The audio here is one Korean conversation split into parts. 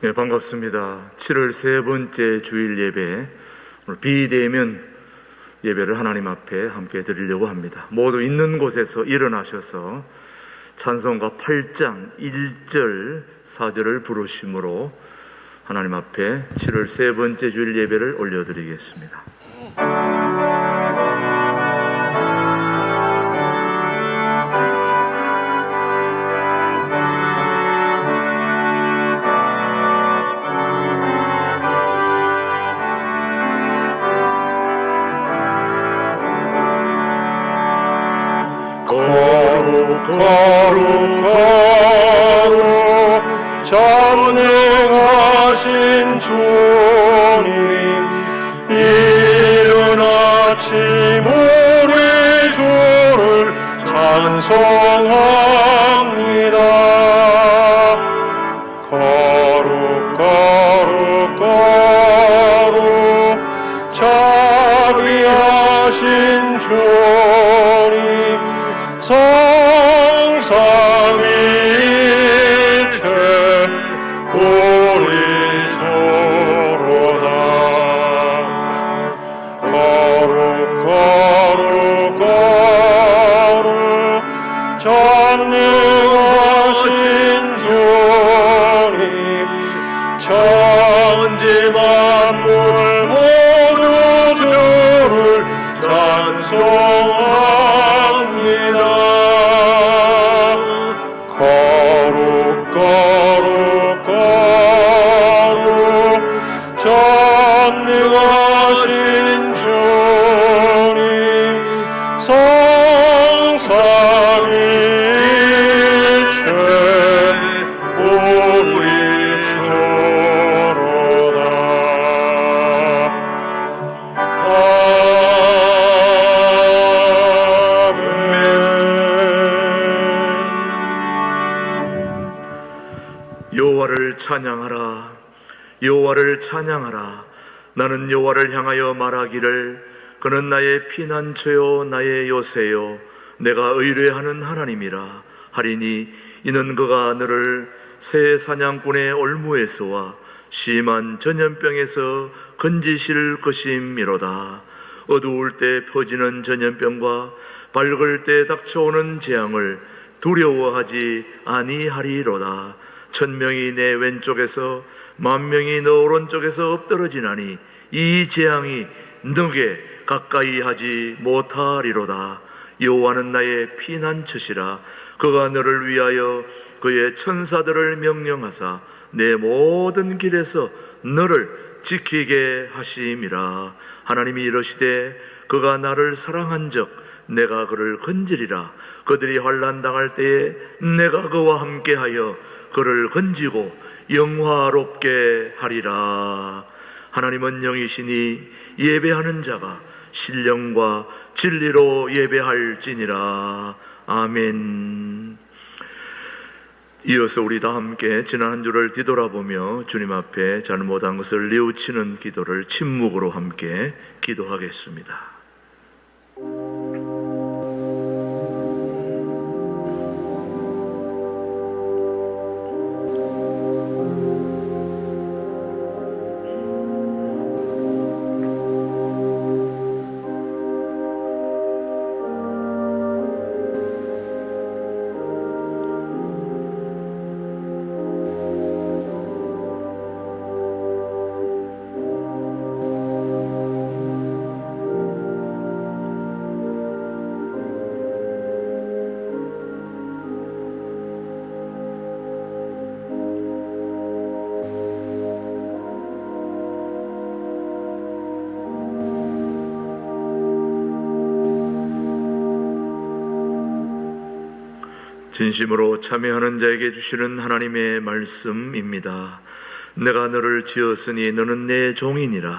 네, 반갑습니다. 7월 세 번째 주일 예배, 오늘 비대면 예배를 하나님 앞에 함께 드리려고 합니다. 모두 있는 곳에서 일어나셔서 찬송가 8장 1절 4절을 부르심으로 하나님 앞에 7월 세 번째 주일 예배를 올려드리겠습니다. 거룩하고 전능하신 주님, 이른 아침 우리 주를 찬송합니다. 거룩 자비하신 주님, 성삼위일체 우리 주로다. 거룩 전능하신 주님, 천지 만물 모두 주를 찬송합니다. 거룩 전능하신 주님, 성삼위일체 우리 주로다. 여호와를 찬양하라, 여호와를 찬양하라. 나는 여호와를 향하여 말하기를, 그는 나의 피난처요 나의 요새요 내가 의뢰하는 하나님이라 하리니, 이는 그가 너를 새 사냥꾼의 올무에서와 심한 전염병에서 건지실 것임이로다. 어두울 때 퍼지는 전염병과 밝을 때 닥쳐오는 재앙을 두려워하지 아니하리로다. 1000명이 내 왼쪽에서 10,000명이 너 오른쪽에서 엎드러지나니 이 재앙이 너게 가까이 하지 못하리로다. 여호와는 나의 피난처시라. 그가 너를 위하여 그의 천사들을 명령하사 내 모든 길에서 너를 지키게 하심이라. 하나님이 이르시되, 그가 나를 사랑한즉 내가 그를 건지리라. 그들이 환난 당할 때에 내가 그와 함께하여 그를 건지고 영화롭게 하리라. 하나님은 영이시니 예배하는 자가 신령과 진리로 예배할지니라. 아멘. 이어서 우리 다 함께 지난 한 주를 뒤돌아보며 주님 앞에 잘못한 것을 뉘우치는 기도를 침묵으로 함께 기도하겠습니다. 진심으로 참여하는 자에게 주시는 하나님의 말씀입니다. 내가 너를 지었으니 너는 내 종이니라.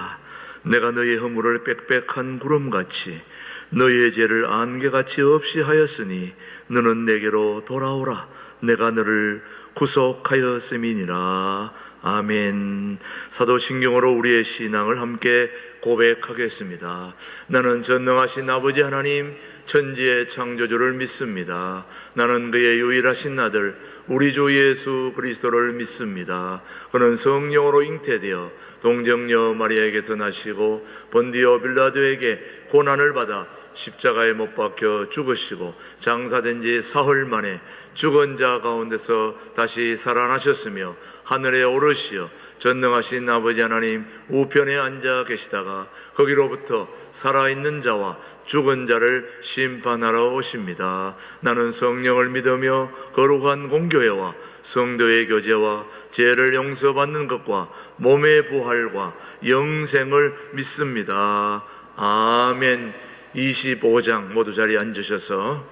내가 너의 허물을 빽빽한 구름같이 너의 죄를 안개같이 없이 하였으니 너는 내게로 돌아오라. 내가 너를 구속하였음이니라. 아멘. 사도신경으로 우리의 신앙을 함께 고백하겠습니다. 나는 전능하신 아버지 하나님, 천지의 창조주를 믿습니다. 나는 그의 유일하신 아들 우리 주 예수 그리스도를 믿습니다. 그는 성령으로 잉태되어 동정녀 마리아에게서 나시고 본디오 빌라도에게 고난을 받아 십자가에 못 박혀 죽으시고 장사된 지 사흘 만에 죽은 자 가운데서 다시 살아나셨으며 하늘에 오르시어 전능하신 아버지 하나님 우편에 앉아 계시다가 거기로부터 살아있는 자와 죽은 자를 심판하러 오십니다. 나는 성령을 믿으며 거룩한 공교회와 성도의 교제와 죄를 용서받는 것과 몸의 부활과 영생을 믿습니다. 아멘. 25장 모두 자리에 앉으셔서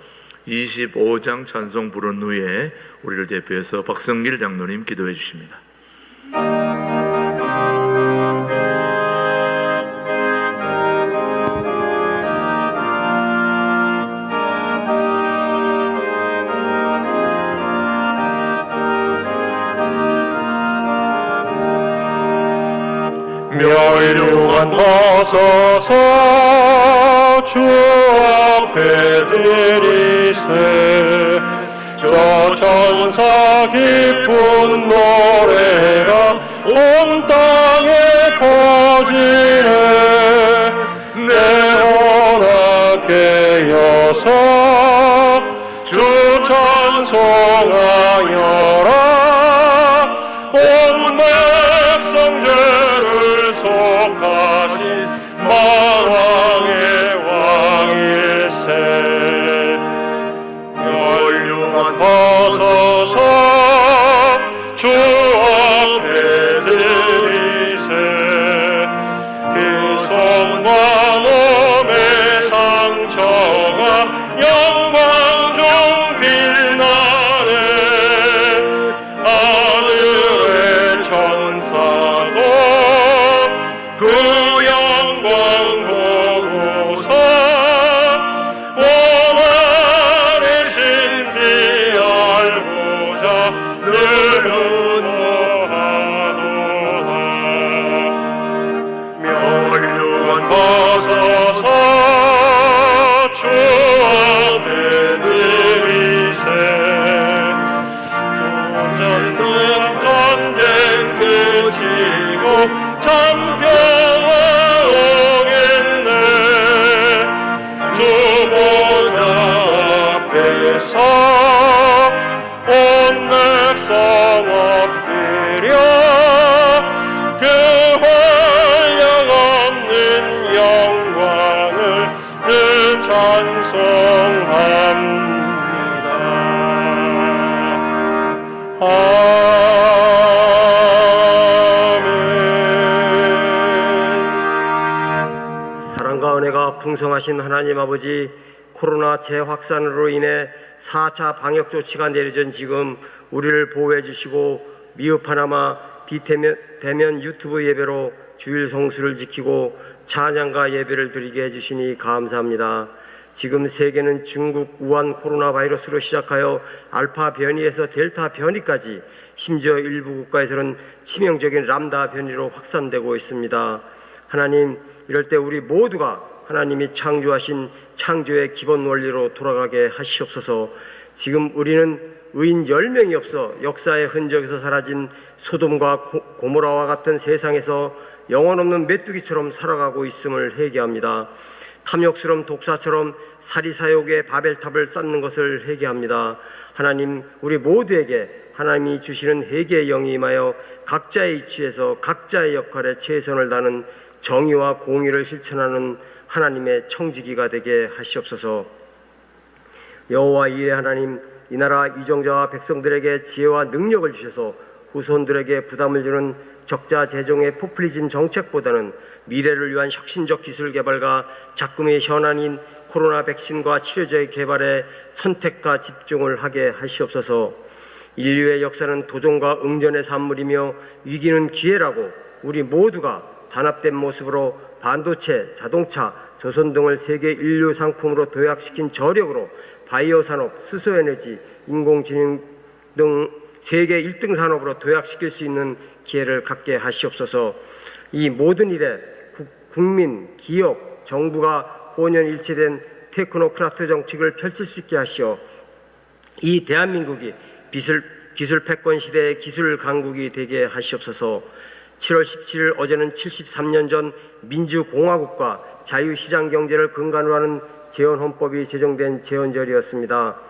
25장 찬송 부른 후에 우리를 대표해서 박성길 장로님 기도해 주십니다. 멸류관 벗어서 주 앞에 드리세 저 천사 기쁜 노래가 온 땅에 퍼지네 내 허락에 여서 주 찬송하여라 온 백성 죄를 속하신 만왕의 왕일세 멸류관 벗어서 주 앞에 드리세 그 손과 몸의 상처가 영광 중 빛나네 하늘의 천사도 그 영광 보고서 오만의 신비 알고자 늘 눈노하도다 멸류관 벗어서 주 앞에 드리세 전승 전쟁 그치고 참평화 오겠네 주 보좌 앞에서 온 백성 엎드려 그 환영 없는 영광을 늘 찬송합니다. 아멘. 사랑과 은혜가 풍성하신 하나님 아버지, 코로나 재확산으로 인해 4차 방역 조치가 내려진 지금 우리를 보호해 주시고 미흡하나마 비대면 유튜브 예배로 주일 성수를 지키고 찬양과 예배를 드리게 해주시니 감사합니다. 지금 세계는 중국 우한 코로나 바이러스로 시작하여 알파 변이에서 델타 변이까지 심지어 일부 국가에서는 치명적인 람다 변이로 확산되고 있습니다. 하나님, 이럴 때 우리 모두가 하나님이 창조하신 창조의 기본 원리로 돌아가게 하시옵소서. 지금 우리는 의인 10명이 없어 역사의 흔적에서 사라진 소돔과 고모라와 같은 세상에서 영혼 없는 메뚜기처럼 살아가고 있음을 회개합니다. 탐욕스러운 독사처럼 사리사욕의 바벨탑을 쌓는 것을 회개합니다. 하나님, 우리 모두에게 하나님이 주시는 회개의 영이 임하여 각자의 위치에서 각자의 역할에 최선을 다하는 정의와 공의를 실천하는 하나님의 청지기가 되게 하시옵소서. 여호와 이레 하나님, 이 나라 이정자와 백성들에게 지혜와 능력을 주셔서 후손들에게 부담을 주는 적자 재정의 포퓰리즘 정책보다는 미래를 위한 혁신적 기술 개발과 작금의 현안인 코로나 백신과 치료제의 개발에 선택과 집중을 하게 하시옵소서. 인류의 역사는 도전과 응전의 산물이며 위기는 기회라고 우리 모두가 단합된 모습으로 반도체, 자동차, 조선 등을 세계 인류 상품으로 도약시킨 저력으로 바이오 산업, 수소에너지, 인공지능 등 세계 1등 산업으로 도약시킬 수 있는 기회를 갖게 하시옵소서. 이 모든 일에 국민, 기업, 정부가 혼연일체된 테크노크라트 정책을 펼칠 수 있게 하시어 이 대한민국이 기술 패권 시대의 기술 강국이 되게 하시옵소서. 7월 17일 어제는 73년 전 민주공화국과 자유시장 경제를 근간으로 하는 재헌헌법이 제정된 재헌절이었습니다.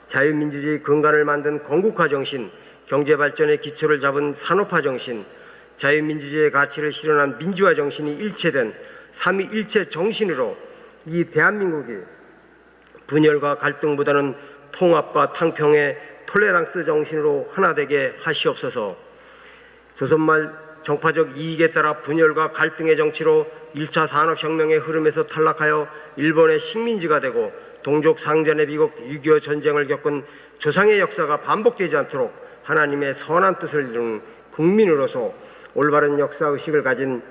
자유민주주의 근간을 만든 건국화 정신, 경제발전의 기초를 잡은 산업화 정신, 자유민주주의의 가치를 실현한 민주화 정신이 일체된 삼위일체 정신으로 이 대한민국이 분열과 갈등보다는 통합과 탕평의 톨레랑스 정신으로 하나 되게 하시옵소서. 조선말 정파적 이익에 따라 분열과 갈등의 정치로 1차 산업혁명의 흐름에서 탈락하여 일본의 식민지가 되고 동족 상전의 비극 6.25 전쟁을 겪은 조상의 역사가 반복되지 않도록 하나님의 선한 뜻을 이루는 국민으로서 올바른 역사의식을 가진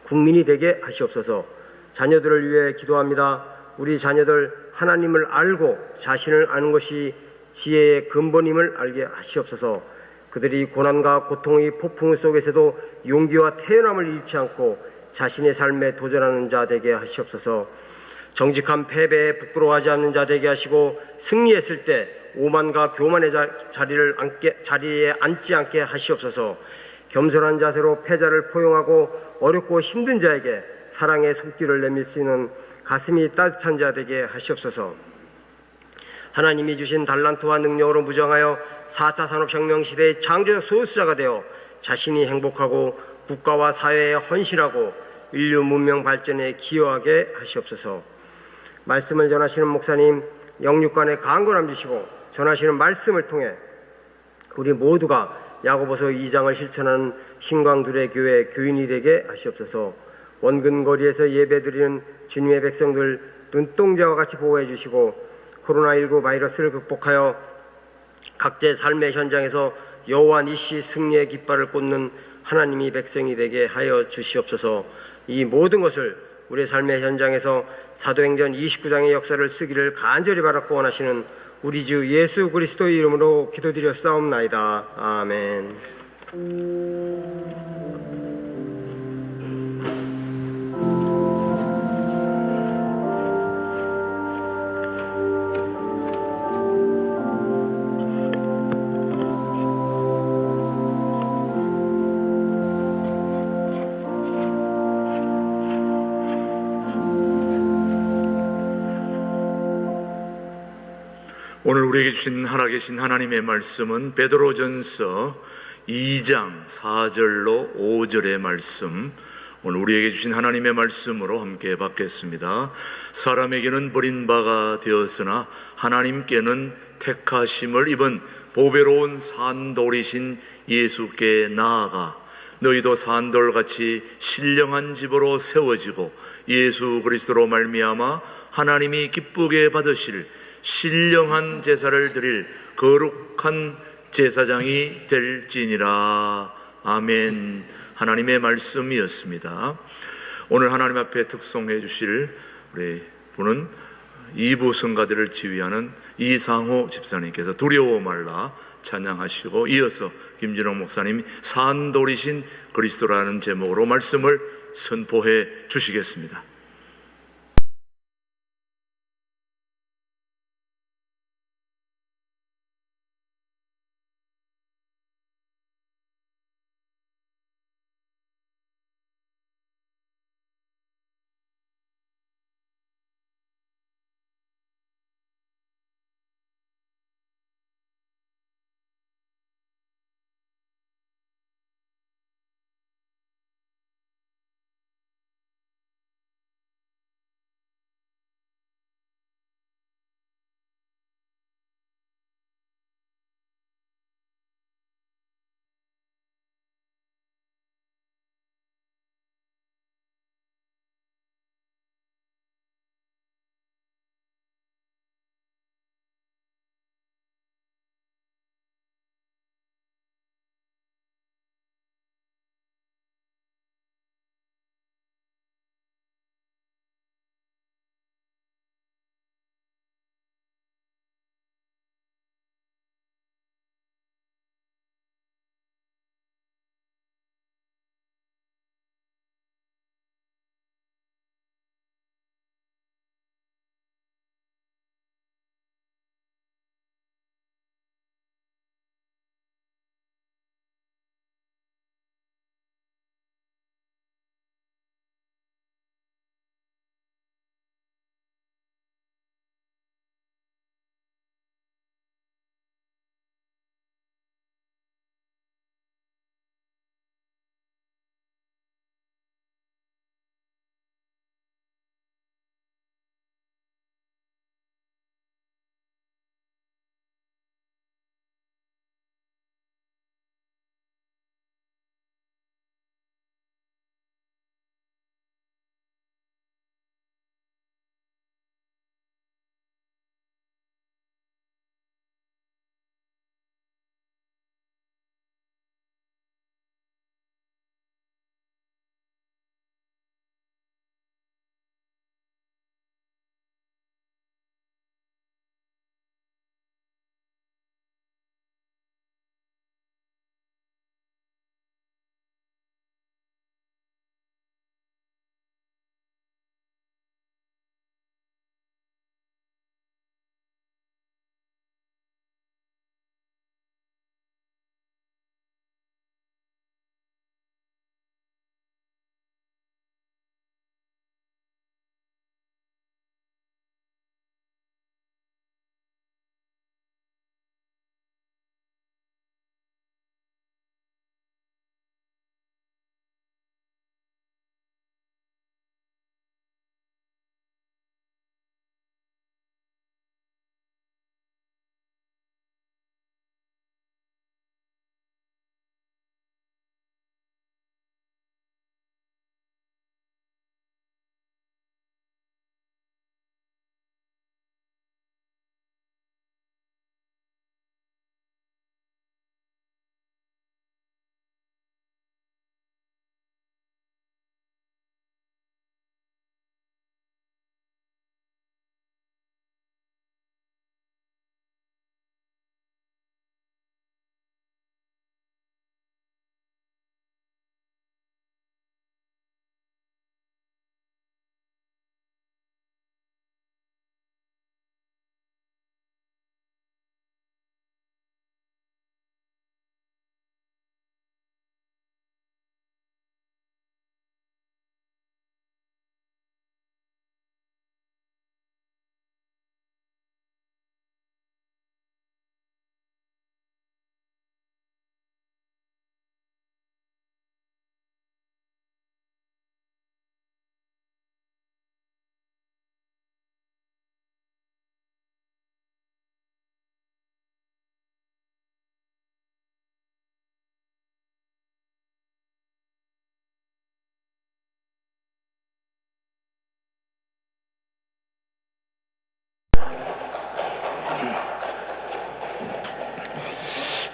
국민이 되게 하시옵소서. 자녀들을 위해 기도합니다. 우리 자녀들 하나님을 알고 자신을 아는 것이 지혜의 근본임을 알게 하시옵소서. 그들이 고난과 고통의 폭풍 속에서도 용기와 태연함을 잃지 않고 자신의 삶에 도전하는 자 되게 하시옵소서. 정직한 패배에 부끄러워하지 않는 자 되게 하시고 승리했을 때 오만과 교만의 자리에 앉지 않게 하시옵소서. 겸손한 자세로 패자를 포용하고 어렵고 힘든 자에게 사랑의 손길을 내밀 수 있는 가슴이 따뜻한 자 되게 하시옵소서. 하나님이 주신 달란트와 능력으로 무장하여 4차 산업혁명 시대의 창조적 소유수자가 되어 자신이 행복하고 국가와 사회에 헌신하고 인류 문명 발전에 기여하게 하시옵소서. 말씀을 전하시는 목사님 영육간에 강건함 주시고 전하시는 말씀을 통해 우리 모두가 야고보서 2장을 실천하는 신광두레 교회 교인이 되게 하시옵소서. 원근거리에서 예배드리는 주님의 백성들 눈동자와 같이 보호해 주시고 코로나19 바이러스를 극복하여 각자의 삶의 현장에서 여호와 니시 승리의 깃발을 꽂는 하나님이 백성이 되게 하여 주시옵소서. 이 모든 것을 우리의 삶의 현장에서 사도행전 29장의 역사를 쓰기를 간절히 바라고 원하시는 우리 주 예수 그리스도의 이름으로 기도드렸사옵나이다. 아멘. 오늘 우리에게 주신 살아계신 하나님의 말씀은 베드로전서 2장 4절로 5절의 말씀, 오늘 우리에게 주신 하나님의 말씀으로 함께 받겠습니다. 사람에게는 버림바가 되었으나 하나님께는 택하심을 입은 보배로운 산돌이신 예수께 나아가 너희도 산돌같이 신령한 집으로 세워지고 예수 그리스도로 말미암아 하나님이 기쁘게 받으실 신령한 제사를 드릴 거룩한 제사장이 될지니라. 아멘. 하나님의 말씀이었습니다. 오늘 하나님 앞에 특송해 주실 우리 분은 2부 성가대를 지휘하는 이상호 집사님께서 두려워 말라 찬양하시고, 이어서 김진홍 목사님이 산돌이신 그리스도라는 제목으로 말씀을 선포해 주시겠습니다.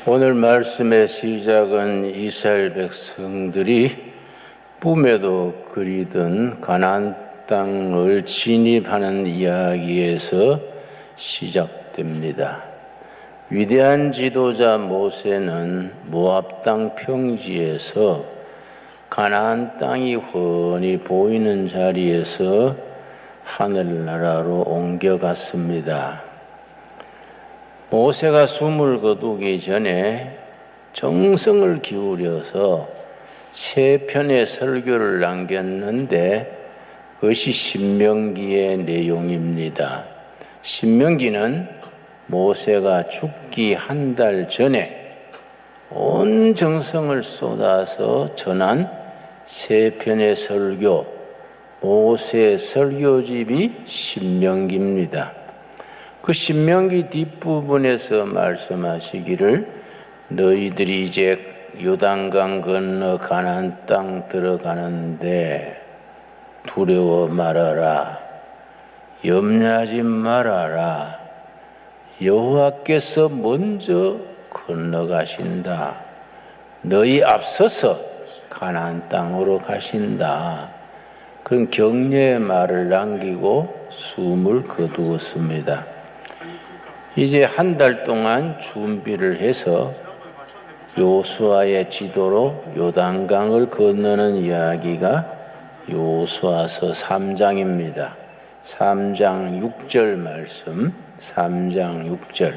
오늘 말씀의 시작은 이스라엘 백성들이 꿈에도 그리던 가나안 땅을 진입하는 이야기에서 시작됩니다. 위대한 지도자 모세는 모압 땅 평지에서 가나안 땅이 훤히 보이는 자리에서 하늘나라로 옮겨갔습니다. 모세가 숨을 거두기 전에 정성을 기울여서 세 편의 설교를 남겼는데 그것이 신명기의 내용입니다. 신명기는 모세가 죽기 한 달 전에 온 정성을 쏟아서 전한 세 편의 설교, 모세 설교집이 신명기입니다. 그 신명기 뒷부분에서 말씀하시기를 너희들이 이제 요단강 건너 가나안 땅 들어가는데 두려워 말아라, 염려하지 말아라. 여호와께서 먼저 건너가신다. 너희 앞서서 가나안 땅으로 가신다. 그런 격려의 말을 남기고 숨을 거두었습니다. 이제 한 달 동안 준비를 해서 요수아의 지도로 요단강을 건너는 이야기가 요수아서 3장입니다. 3장 6절 말씀, 3장 6절.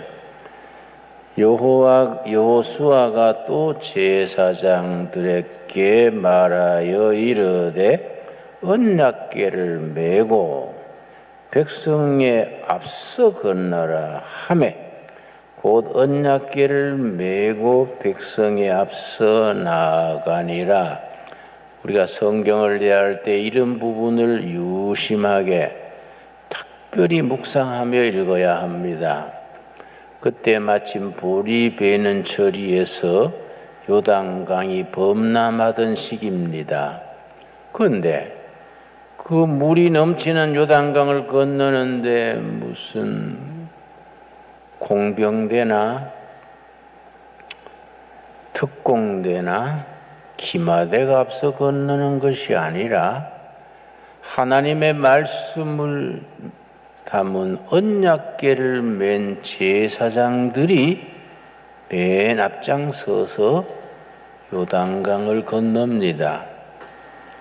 여호수아가 또 제사장들에게 말하여 이르되 언약궤를 메고 백성에 앞서 건너라 하매 곧 언약궤를 메고 백성에 앞서 나아가니라. 우리가 성경을 대할 때 이런 부분을 유심하게 특별히 묵상하며 읽어야 합니다. 그때 마침 보리 베는 처리에서 요단강이 범람하던 시기입니다. 그런데 그 물이 넘치는 요단강을 건너는데 무슨 공병대나 특공대나 기마대가 앞서 건너는 것이 아니라 하나님의 말씀을 담은 언약궤를 맨 제사장들이 맨 앞장서서 요단강을 건넙니다.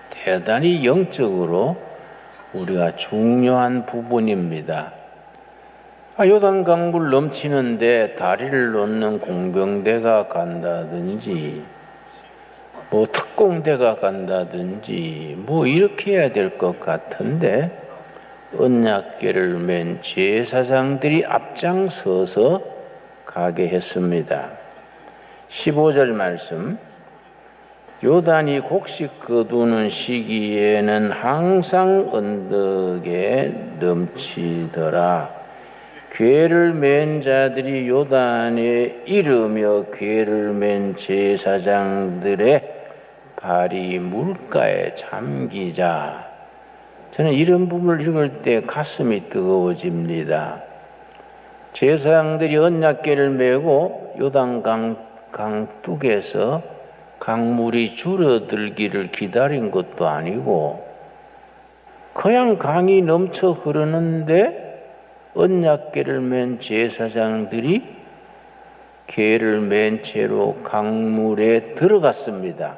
대단히 영적으로 우리가 중요한 부분입니다. 요단강 물 넘치는데 다리를 놓는 공병대가 간다든지 특공대가 간다든지 이렇게 해야 될 것 같은데 언약궤를 맨 제사장들이 앞장서서 가게 했습니다. 15절 말씀. 요단이 곡식 거두는 시기에는 항상 언덕에 넘치더라. 궤를 맨 자들이 요단에 이르며 궤를 맨 제사장들의 발이 물가에 잠기자. 저는 이런 부분을 읽을 때 가슴이 뜨거워집니다. 제사장들이 언약궤를 메고 요단강 강둑에서 강물이 줄어들기를 기다린 것도 아니고 그냥 강이 넘쳐 흐르는데 언약궤를 맨 제사장들이 궤를 맨 채로 강물에 들어갔습니다.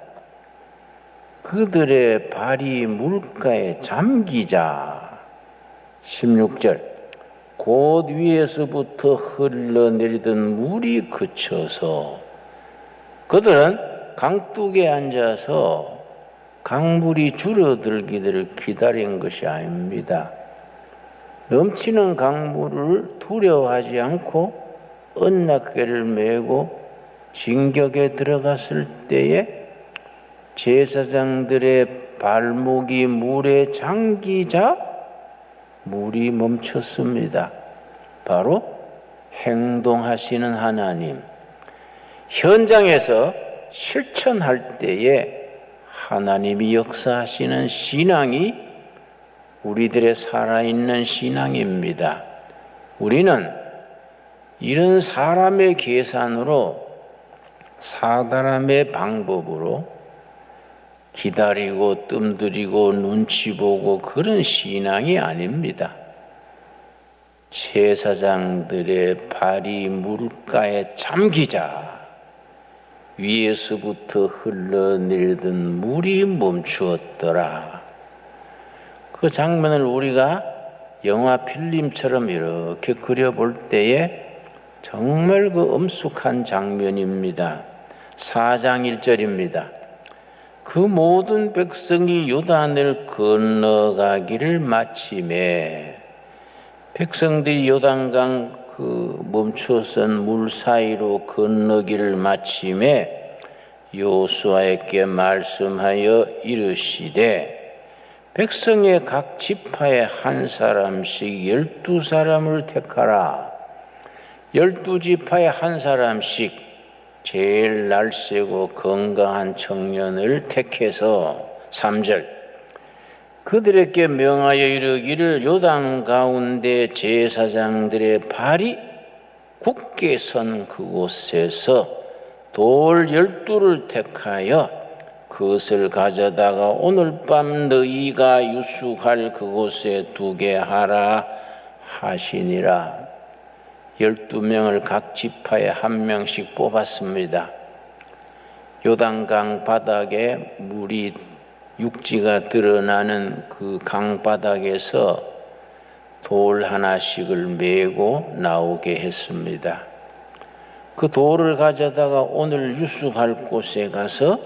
그들의 발이 물가에 잠기자. 16절. 곧 위에서부터 흘러내리던 물이 그쳐서 그들은 강둑에 앉아서 강물이 줄어들기를 기다린 것이 아닙니다. 넘치는 강물을 두려워하지 않고 언약궤를 메고 진격에 들어갔을 때에 제사장들의 발목이 물에 잠기자 물이 멈췄습니다. 바로 행동하시는 하나님. 현장에서 실천할 때에 하나님이 역사하시는 신앙이 우리들의 살아있는 신앙입니다. 우리는 이런 사람의 계산으로 사람의 방법으로 기다리고 뜸들이고 눈치 보고 그런 신앙이 아닙니다. 제사장들의 발이 물가에 잠기자 위에서부터 흘러내리던 물이 멈추었더라. 그 장면을 우리가 영화 필름처럼 이렇게 그려볼 때에 정말 그 엄숙한 장면입니다. 4장 1절입니다. 그 모든 백성이 요단을 건너가기를 마침에 백성들이 요단강 그 멈추어선 물 사이로 건너기를 마침에 여호수아에게 말씀하여 이르시되 백성의 각 지파에 한 사람씩 12사람을 택하라. 12지파에 한 사람씩 제일 날쌔고 건강한 청년을 택해서 3절 그들에게 명하여 이르기를 요단 가운데 제사장들의 발이 굳게 선 그곳에서 돌 12를 택하여 그것을 가져다가 오늘 밤 너희가 유숙할 그곳에 두게 하라 하시니라. 12명을 각 지파에 한 명씩 뽑았습니다. 요단강 바닥에 물이 육지가 드러나는 그 강바닥에서 돌 하나씩을 메고 나오게 했습니다. 그 돌을 가져다가 오늘 유숙할 곳에 가서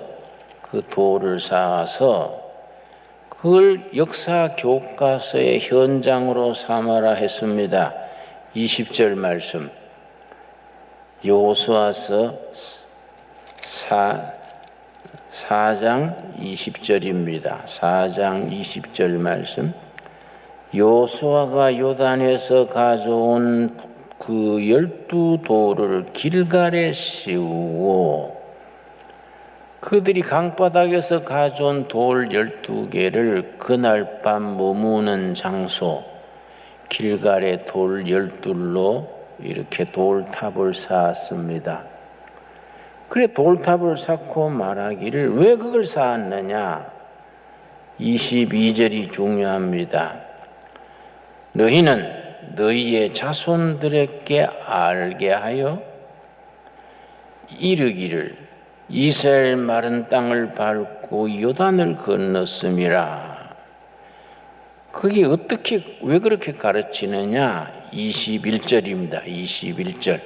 그 돌을 쌓아서 그걸 역사 교과서의 현장으로 삼아라 했습니다. 20절 말씀 여호수아서 4장 20절입니다. 4장 20절 말씀 여호수아가 요단에서 가져온 그 12돌을 길갈에 씌우고 그들이 강바닥에서 가져온 돌 12개를 그날 밤 머무는 장소 길갈의 돌 12돌로 이렇게 돌탑을 쌓았습니다. 그래 돌탑을 쌓고 말하기를 왜 그걸 쌓았느냐? 22절이 중요합니다. 너희는 너희의 자손들에게 알게 하여 이르기를 이스라엘 마른 땅을 밟고 요단을 건넜음이라. 그게 어떻게 왜 그렇게 가르치느냐? 21절입니다. 21절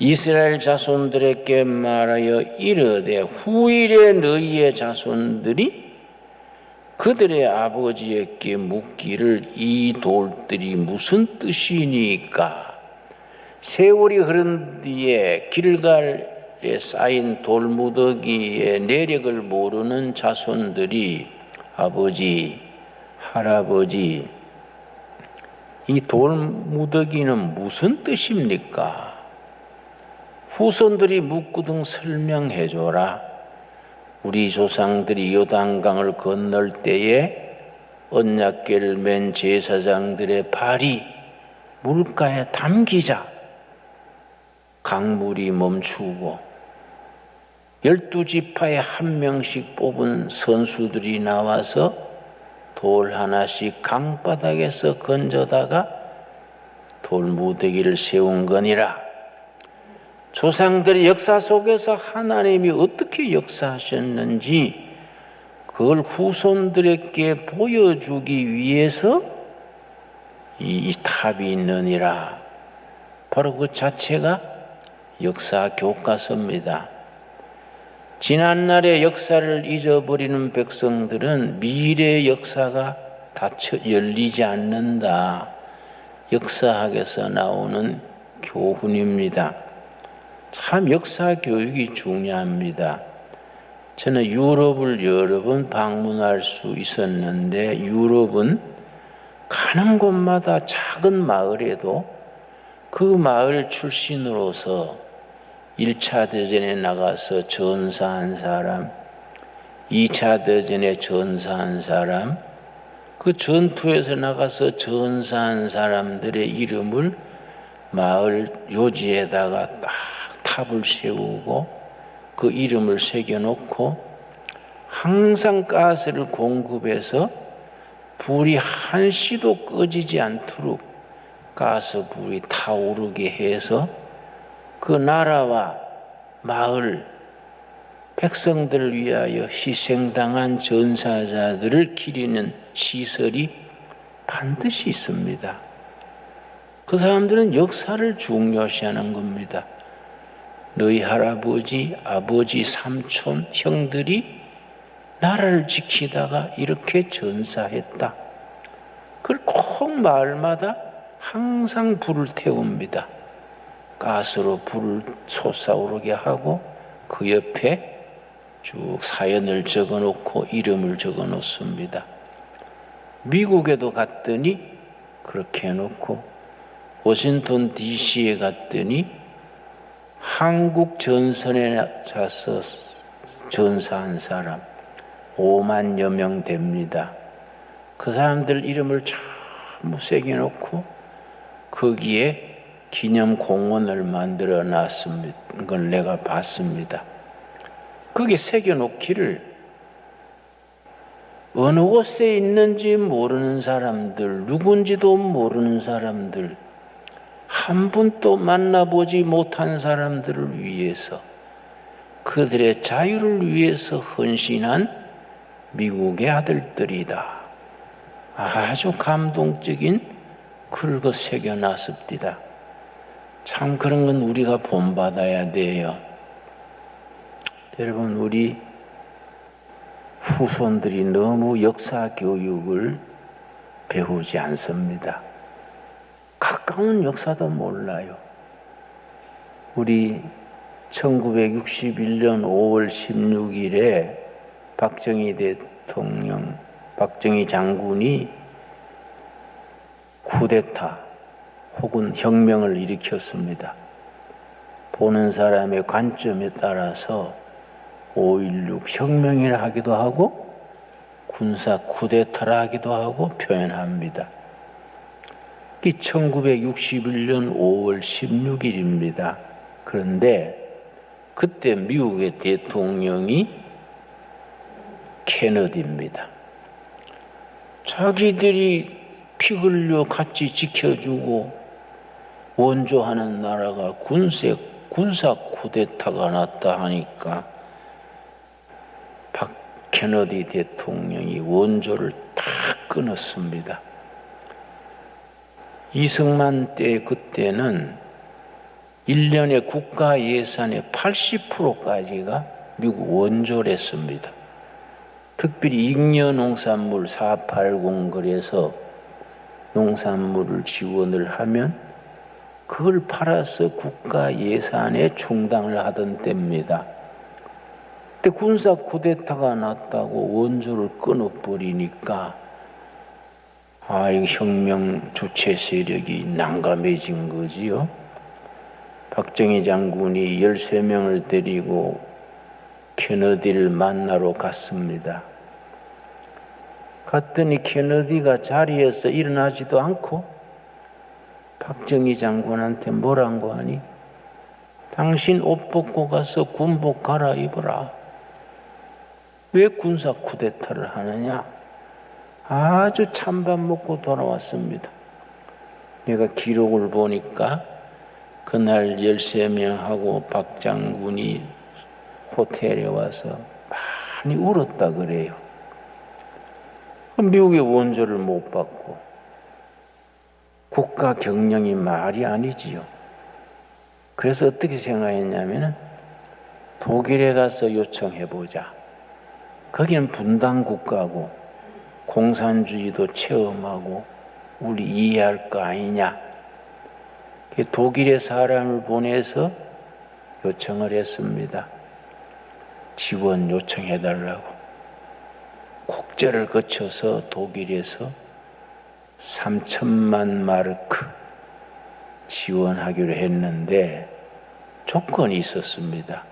이스라엘 자손들에게 말하여 이르되 후일에 너희의 자손들이 그들의 아버지에게 묻기를 이 돌들이 무슨 뜻이니까? 세월이 흐른 뒤에 길갈에 쌓인 돌무더기의 내력을 모르는 자손들이 아버지, 할아버지, 이 돌무더기는 무슨 뜻입니까? 후손들이 묻고등 설명해줘라. 우리 조상들이 요단강을 건널 때에 언약궤를 맨 제사장들의 발이 물가에 담기자 강물이 멈추고 12지파에 한 명씩 뽑은 선수들이 나와서 돌 하나씩 강바닥에서 건져다가 돌무더기를 세운 거니라. 조상들의 역사 속에서 하나님이 어떻게 역사하셨는지 그걸 후손들에게 보여주기 위해서 이 탑이 있느니라. 바로 그 자체가 역사 교과서입니다. 지난날의 역사를 잊어버리는 백성들은 미래의 역사가 열리지 않는다. 역사학에서 나오는 교훈입니다. 참 역사 교육이 중요합니다. 저는 유럽을 여러 번 방문할 수 있었는데 유럽은 가는 곳마다 작은 마을에도 그 마을 출신으로서 1차 대전에 나가서 전사한 사람, 2차 대전에 전사한 사람, 그 전투에서 나가서 전사한 사람들의 이름을 마을 요지에다가 딱 탑을 세우고 그 이름을 새겨놓고 항상 가스를 공급해서 불이 한시도 꺼지지 않도록 가스 불이 타오르게 해서 그 나라와 마을 백성들을 위하여 희생당한 전사자들을 기리는 시설이 반드시 있습니다. 그 사람들은 역사를 중요시하는 겁니다. 너희 할아버지, 아버지, 삼촌, 형들이 나라를 지키다가 이렇게 전사했다. 그걸 꼭 마을마다 항상 불을 태웁니다. 가스로 불을 솟아오르게 하고 그 옆에 쭉 사연을 적어놓고 이름을 적어놓습니다. 미국에도 갔더니 그렇게 해놓고 워싱턴 DC에 갔더니 한국 전선에 가서 전사한 사람 5만여 명 됩니다. 그 사람들 이름을 전부 새겨놓고 거기에 기념 공원을 만들어 놨습니다. 그걸 내가 봤습니다. 거기에 새겨놓기를 어느 곳에 있는지 모르는 사람들, 누군지도 모르는 사람들, 한 번도 만나보지 못한 사람들을 위해서, 그들의 자유를 위해서 헌신한 미국의 아들들이다. 아주 감동적인 글을 새겨놨습니다. 참 그런 건 우리가 본받아야 돼요. 여러분, 우리 후손들이 너무 역사 교육을 배우지 않습니다. 가까운 역사도 몰라요. 우리 1961년 5월 16일에 박정희 대통령, 박정희 장군이 쿠데타 혹은 혁명을 일으켰습니다. 보는 사람의 관점에 따라서 5.16 혁명이라 하기도 하고 군사 쿠데타라 하기도 하고 표현합니다. 이 1961년 5월 16일입니다. 그런데 그때 미국의 대통령이 케너디입니다. 자기들이 피 흘려 같이 지켜주고 원조하는 나라가 군사 쿠데타가 났다 하니까 박 케너디 대통령이 원조를 다 끊었습니다. 이승만 때 그때는 1년의 국가 예산의 80%까지가 미국 원조를 했습니다. 특별히 잉여농산물 480 그래서 농산물을 지원을 하면 그걸 팔아서 국가 예산에 충당을 하던 때입니다. 근데 군사 쿠데타가 났다고 원조를 끊어버리니까 이 혁명 주체 세력이 난감해진 거지요. 박정희 장군이 13명을 데리고 케너디를 만나러 갔습니다. 갔더니 케너디가 자리에서 일어나지도 않고 박정희 장군한테 뭐라고 하니? 당신 옷 벗고 가서 군복 갈아입어라. 왜 군사 쿠데타를 하느냐? 아주 찬밥 먹고 돌아왔습니다. 내가 기록을 보니까 그날 13명하고 박 장군이 호텔에 와서 많이 울었다 그래요. 미국의 원조를 못 받고 국가 경영이 말이 아니지요. 그래서 어떻게 생각했냐면 독일에 가서 요청해보자. 거기는 분단 국가고 공산주의도 체험하고 우리 이해할 거 아니냐. 독일의 사람을 보내서 요청을 했습니다. 지원 요청해달라고. 국제를 거쳐서 독일에서 3천만 마르크 지원하기로 했는데 조건이 있었습니다.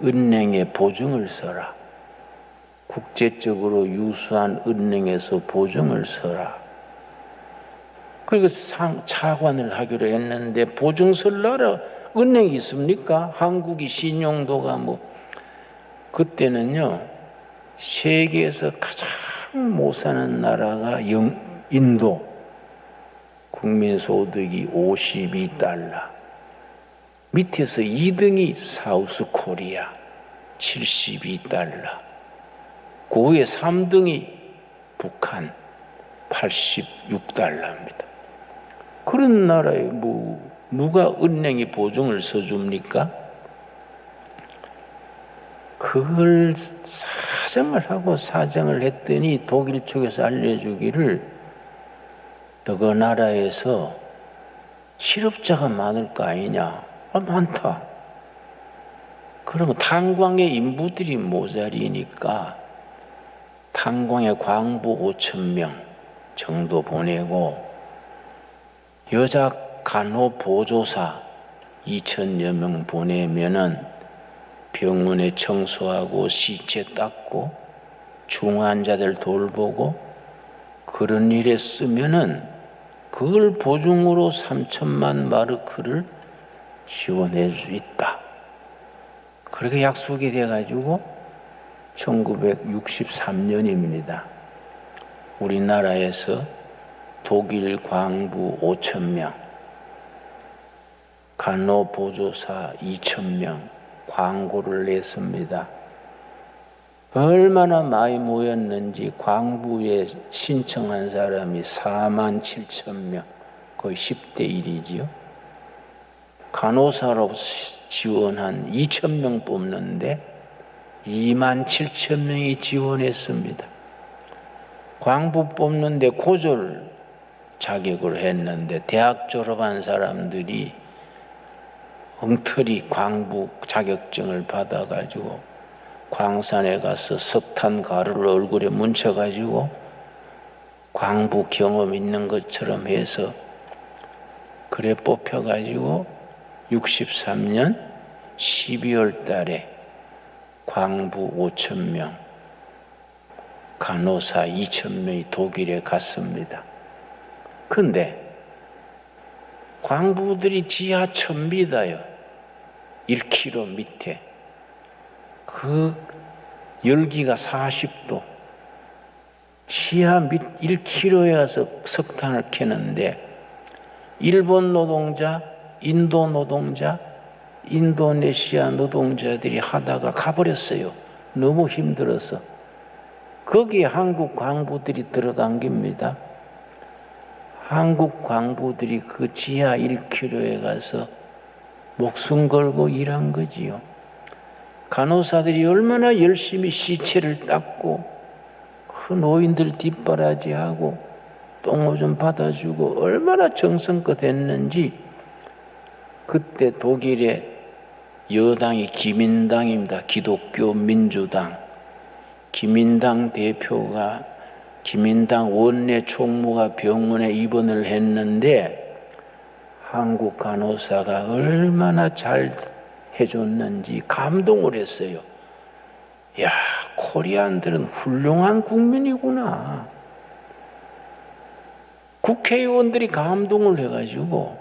은행에 보증을 써라. 국제적으로 유수한 은행에서 보증을 써라. 그리고 차관을 하기로 했는데 보증 쓸 나라 은행이 있습니까? 한국이 신용도가 그때는요, 세계에서 가장 못 사는 나라가 인도. 국민소득이 52달러. 밑에서 2등이 사우스 코리아 72달러. 그 위에 3등이 북한 86달러입니다. 그런 나라에 누가 은행이 보증을 서줍니까? 그걸 사정을 했더니 독일 쪽에서 알려주기를 그 나라에서 실업자가 많을 거 아니냐? 많다. 그러면 탄광의 인부들이 모자리니까 탄광의 광부 5,000명 정도 보내고 여자 간호보조사 2,000여 명 보내면은 병원에 청소하고 시체 닦고 중환자들 돌보고 그런 일에 쓰면은 그걸 보증으로 3천만 마르크를 지원해 줄 수 있다. 그렇게 약속이 돼가지고 1963년입니다. 우리나라에서 독일 광부 5,000명, 간호보조사 2,000명 광고를 냈습니다. 얼마나 많이 모였는지 광부에 신청한 사람이 47,000명, 거의 10대 1이지요. 간호사로 지원한 2,000명 뽑는데 27,000명이 지원했습니다. 광부 뽑는데 고졸 자격을 했는데 대학 졸업한 사람들이 엉터리 광부 자격증을 받아가지고 광산에 가서 석탄 가루를 얼굴에 뭉쳐가지고 광부 경험 있는 것처럼 해서 그래 뽑혀가지고 63년 12월 달에 광부 5,000명, 간호사 2,000명이 독일에 갔습니다. 근데 광부들이 지하 1,000m요. 1km 밑에. 그 열기가 40도. 지하 밑 1km에 가서 석탄을 캐는데 일본 노동자, 인도 노동자, 인도네시아 노동자들이 하다가 가버렸어요. 너무 힘들어서. 거기에 한국 광부들이 들어간 겁니다. 한국 광부들이 그 지하 1km에 가서 목숨 걸고 일한 거지요. 간호사들이 얼마나 열심히 시체를 닦고 그 노인들 뒷바라지하고 똥오줌 받아주고 얼마나 정성껏 했는지. 그때 독일의 여당이 기민당입니다. 기독교 민주당. 기민당 대표가 기민당 원내 총무가 병원에 입원을 했는데 한국 간호사가 얼마나 잘 해줬는지 감동을 했어요. 야, 코리안들은 훌륭한 국민이구나. 국회의원들이 감동을 해가지고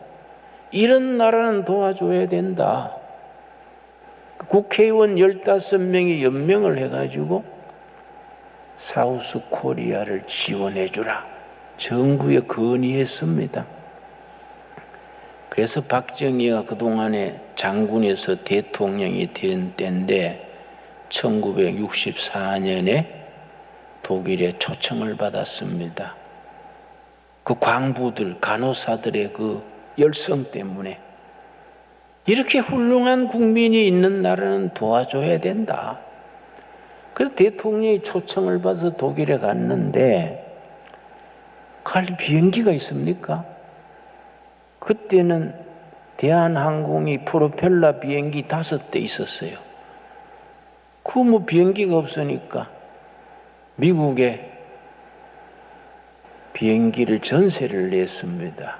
이런 나라는 도와줘야 된다. 국회의원 15명이 연명을 해가지고 사우스 코리아를 지원해주라. 정부에 건의했습니다. 그래서 박정희가 그동안에 장군에서 대통령이 된 때인데 1964년에 독일에 초청을 받았습니다. 그 광부들, 간호사들의 그 열성 때문에 이렇게 훌륭한 국민이 있는 나라는 도와줘야 된다. 그래서 대통령이 초청을 받아서 독일에 갔는데 갈 비행기가 있습니까? 그때는 대한항공이 프로펠러 비행기 5대 있었어요. 그 비행기가 없으니까 미국에 비행기를 전세를 냈습니다.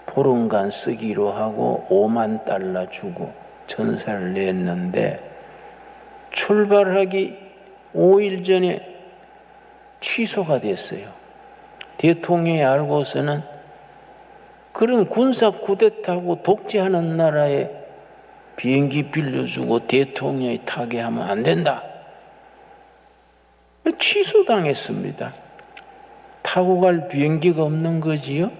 보름간 쓰기로 하고 5만 달러 주고 전세를 냈는데 출발하기 5일 전에 취소가 됐어요. 대통령이 알고서는 그런 군사 쿠데타하고 독재하는 나라에 비행기 빌려주고 대통령이 타게 하면 안 된다. 취소당했습니다. 타고 갈 비행기가 없는 거지요.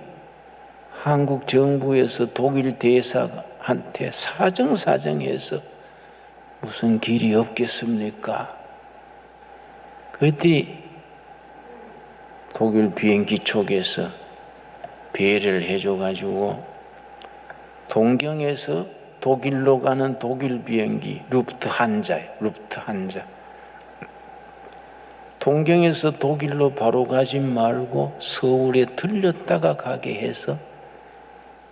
한국 정부에서 독일 대사한테 사정해서 무슨 길이 없겠습니까? 그랬더니 독일 비행기 쪽에서 배려를 해줘가지고 동경에서 독일로 가는 독일 비행기 루프트한자 동경에서 독일로 바로 가지 말고 서울에 들렸다가 가게 해서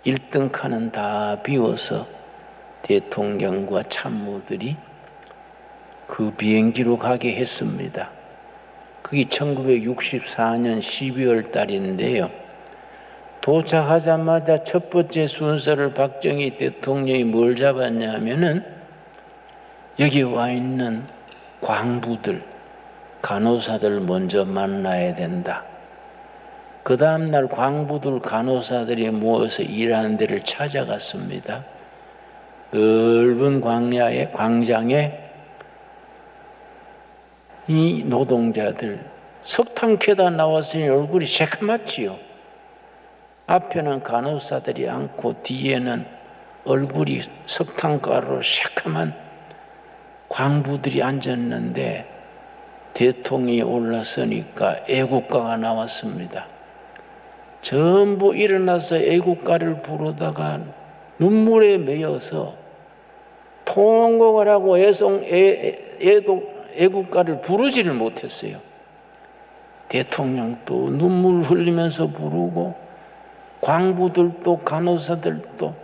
1등 칸은 다 비워서 대통령과 참모들이 그 비행기로 가게 했습니다. 그게 1964년 12월 달인데요. 도착하자마자 첫 번째 순서를 박정희 대통령이 뭘 잡았냐면은 여기 와 있는 광부들, 간호사들 먼저 만나야 된다. 그 다음날 광부들, 간호사들이 모여서 일하는 데를 찾아갔습니다. 넓은 광장에 이 노동자들 석탄 캐다 나왔으니 얼굴이 새카맣지요. 앞에는 간호사들이 앉고 뒤에는 얼굴이 석탄가루로 새카만 광부들이 앉았는데 대통령이 올라서니까 애국가가 나왔습니다. 전부 일어나서 애국가를 부르다가 눈물에 매여서 통곡을 하고 애국가를 부르지를 못했어요. 대통령도 눈물 흘리면서 부르고 광부들도 간호사들도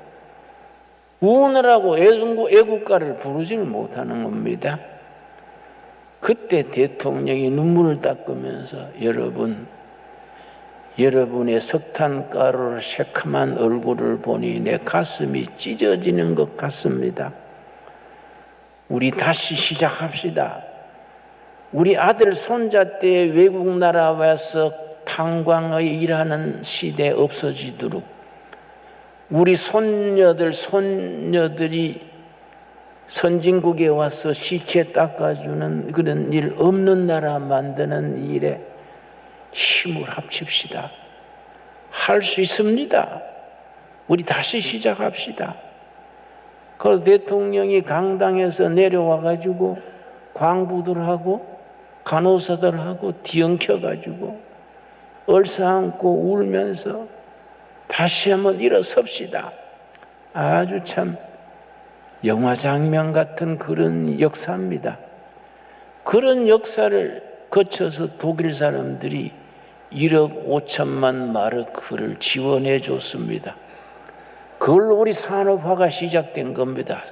우느라고 애국가를 부르지를 못하는 겁니다. 그때 대통령이 눈물을 닦으면서 여러분의 석탄가루로 새카만 얼굴을 보니 내 가슴이 찢어지는 것 같습니다. 우리 다시 시작합시다. 우리 아들 손자 때 외국 나라 와서 탄광의 일하는 시대 없어지도록 우리 손녀들이 선진국에 와서 시체 닦아주는 그런 일 없는 나라 만드는 일에 힘을 합칩시다. 할 수 있습니다. 우리 다시 시작합시다. 그래서 대통령이 강당에서 내려와가지고 광부들하고 간호사들하고 뒤엉켜가지고 얼싸안고 울면서 다시 한번 일어섭시다. 아주 참 영화 장면 같은 그런 역사입니다. 그런 역사를 거쳐서 독일 사람들이 1억 5천만 마르크를 지원해 줬습니다. 그걸로 우리 산업화가 시작된 겁니다.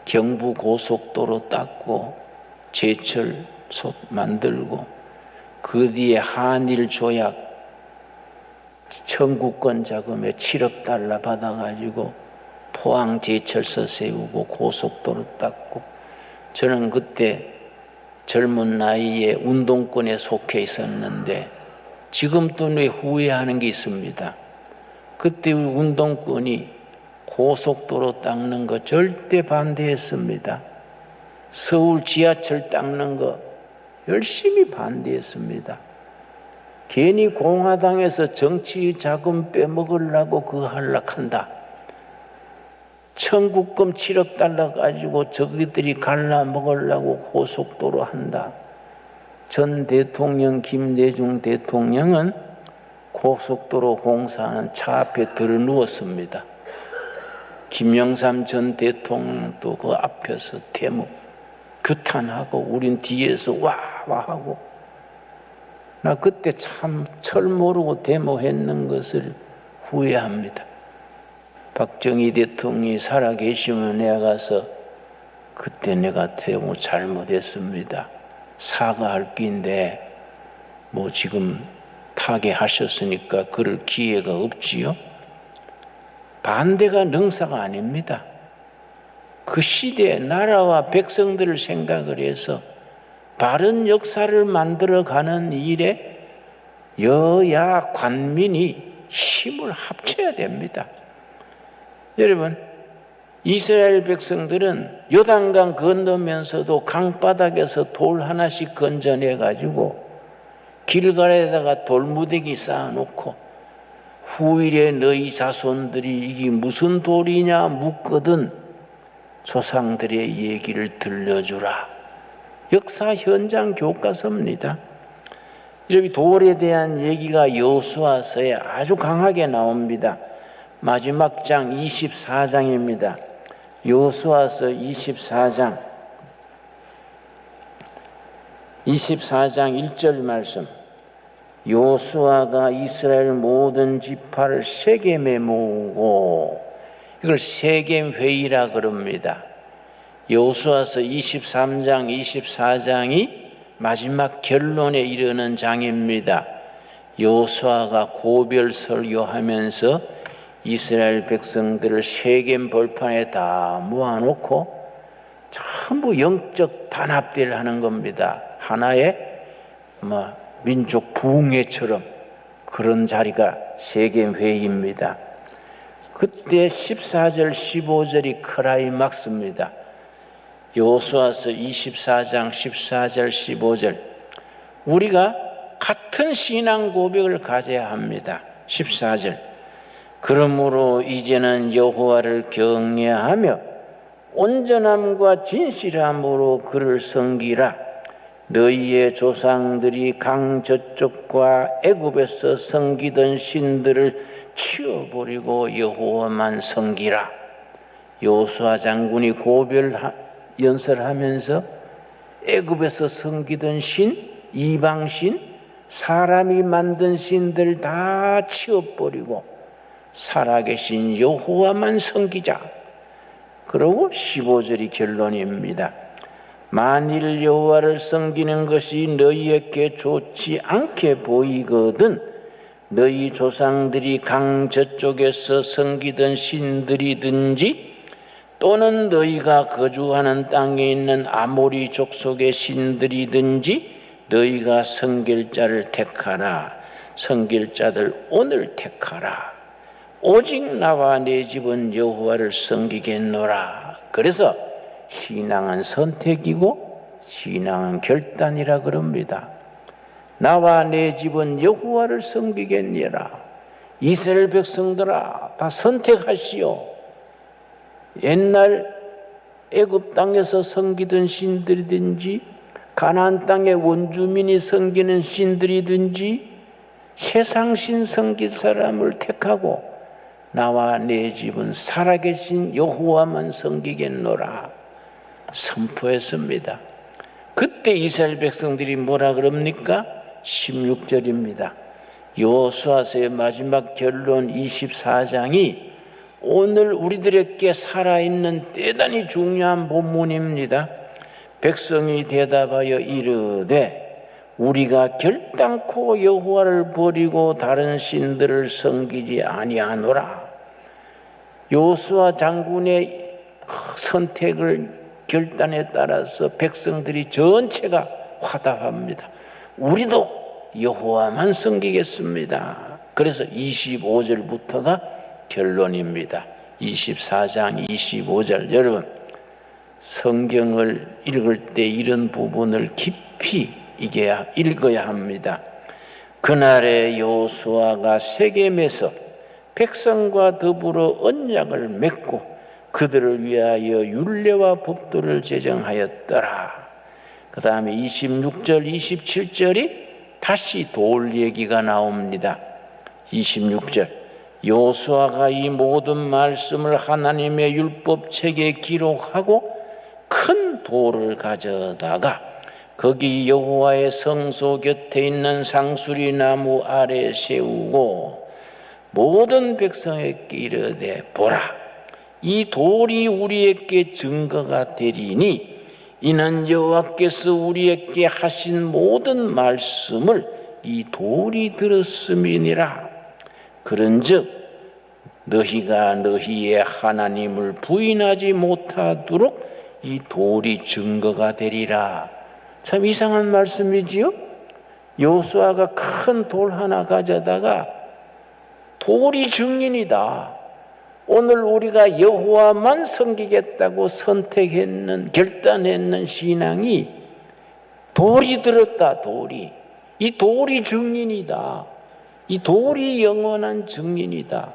경부 고속도로 닦고 제철소 만들고 그 뒤에 한일 조약 청구권 자금에 7억 달러 받아가지고 포항 제철소 세우고 고속도로 닦고 저는 그때 젊은 나이에 운동권에 속해 있었는데 지금도 왜 후회하는 게 있습니다. 그때 운동권이 고속도로 닦는 거 절대 반대했습니다. 서울 지하철 닦는 거 열심히 반대했습니다. 괜히 공화당에서 정치 자금 빼먹으려고 그거 하려한다. 청구금 7억 달러 가지고 저기들이 갈라먹으려고 고속도로 한다. 전 대통령 김대중 대통령은 고속도로 공사하는 차 앞에 들어누웠습니다. 김영삼 전 대통령도 그 앞에서 데모 규탄하고 우린 뒤에서 와 하고 나 그때 참 철 모르고 데모했는 것을 후회합니다. 박정희 대통령이 살아계시면 내가 가서 그때 내가 데모 잘못했습니다. 사과할 끼인데 뭐 지금 타계하셨으니까 그럴 기회가 없지요. 반대가 능사가 아닙니다. 그 시대에 나라와 백성들을 생각을 해서 바른 역사를 만들어가는 일에 여야 관민이 힘을 합쳐야 됩니다. 여러분, 이스라엘 백성들은 요단강 건너면서도 강바닥에서 돌 하나씩 건져내 가지고 길가에다가 돌무더기 쌓아놓고 후일에 너희 자손들이 이게 무슨 돌이냐 묻거든 조상들의 얘기를 들려주라. 역사 현장 교과서입니다. 이 돌에 대한 얘기가 여호수아서에 아주 강하게 나옵니다. 마지막 장 24장입니다. 여호수아서 24장 1절 말씀. 여호수아가 이스라엘 모든 지파를 세겜에 모으고, 이걸 세겜 회의라 그럽니다. 여호수아서 23장 24장이 마지막 결론에 이르는 장입니다. 여호수아가 고별 설교하면서 이스라엘 백성들을 세겜 벌판에 다 모아놓고 전부 영적 단합대를 하는 겁니다. 하나의 민족 부흥회처럼 그런 자리가 세겜 회의입니다. 그때 14절 15절이 크라이막스입니다. 여호수아서 24장 14절 15절. 우리가 같은 신앙 고백을 가져야 합니다. 14절. 그러므로 이제는 여호와를 경외하며 온전함과 진실함으로 그를 섬기라. 너희의 조상들이 강 저쪽과 애굽에서 섬기던 신들을 치워버리고 여호와만 섬기라. 여호수아 장군이 고별 연설하면서 애굽에서 섬기던 신, 이방신, 사람이 만든 신들 다 치워버리고 살아계신 여호와만 섬기자. 그러고 15절이 결론입니다. 만일 여호와를 섬기는 것이 너희에게 좋지 않게 보이거든 너희 조상들이 강 저쪽에서 섬기던 신들이든지 또는 너희가 거주하는 땅에 있는 아모리 족속의 신들이든지 너희가 섬길 자를 택하라. 섬길 자들 오늘 택하라. 오직 나와 내 집은 여호와를 섬기겠노라. 그래서 신앙은 선택이고 신앙은 결단이라 그럽니다. 나와 내 집은 여호와를 섬기겠니라. 이스라엘 백성들아 다 선택하시오. 옛날 애굽 땅에서 섬기던 신들이든지 가나안 땅의 원주민이 섬기는 신들이든지 세상 신 섬길 사람을 택하고 나와 내 집은 살아계신 여호와만 섬기겠노라 선포했습니다. 그때 이스라엘 백성들이 뭐라 그럽니까? 16절입니다. 여호수아서의 마지막 결론 24장이 오늘 우리들에게 살아있는 대단히 중요한 본문입니다. 백성이 대답하여 이르되 우리가 결단코 여호와를 버리고 다른 신들을 섬기지 아니하노라. 여호수아 장군의 선택을 결단에 따라서 백성들이 전체가 화답합니다. 우리도 여호와만 섬기겠습니다. 그래서 25절부터가 결론입니다. 24장 25절. 여러분 성경을 읽을 때 이런 부분을 깊이 읽어야 합니다. 그날에 여호수아가 세겜에서 백성과 더불어 언약을 맺고 그들을 위하여 율례와 법도를 제정하였더라. 그 다음에 26절 27절이 다시 돌 얘기가 나옵니다. 26절 여호수아가 이 모든 말씀을 하나님의 율법책에 기록하고 큰 돌을 가져다가 거기 여호와의 성소 곁에 있는 상수리 나무 아래 세우고 모든 백성에게 이르되 보라 이 돌이 우리에게 증거가 되리니 이는 여호와께서 우리에게 하신 모든 말씀을 이 돌이 들었음이니라. 그런즉 너희가 너희의 하나님을 부인하지 못하도록 이 돌이 증거가 되리라. 참 이상한 말씀이지요. 여호수아가 큰 돌 하나 가져다가 돌이 증인이다. 오늘 우리가 여호와만 섬기겠다고 결단했는 신앙이 돌이 들었다. 이 돌이 증인이다. 이 돌이 영원한 증인이다.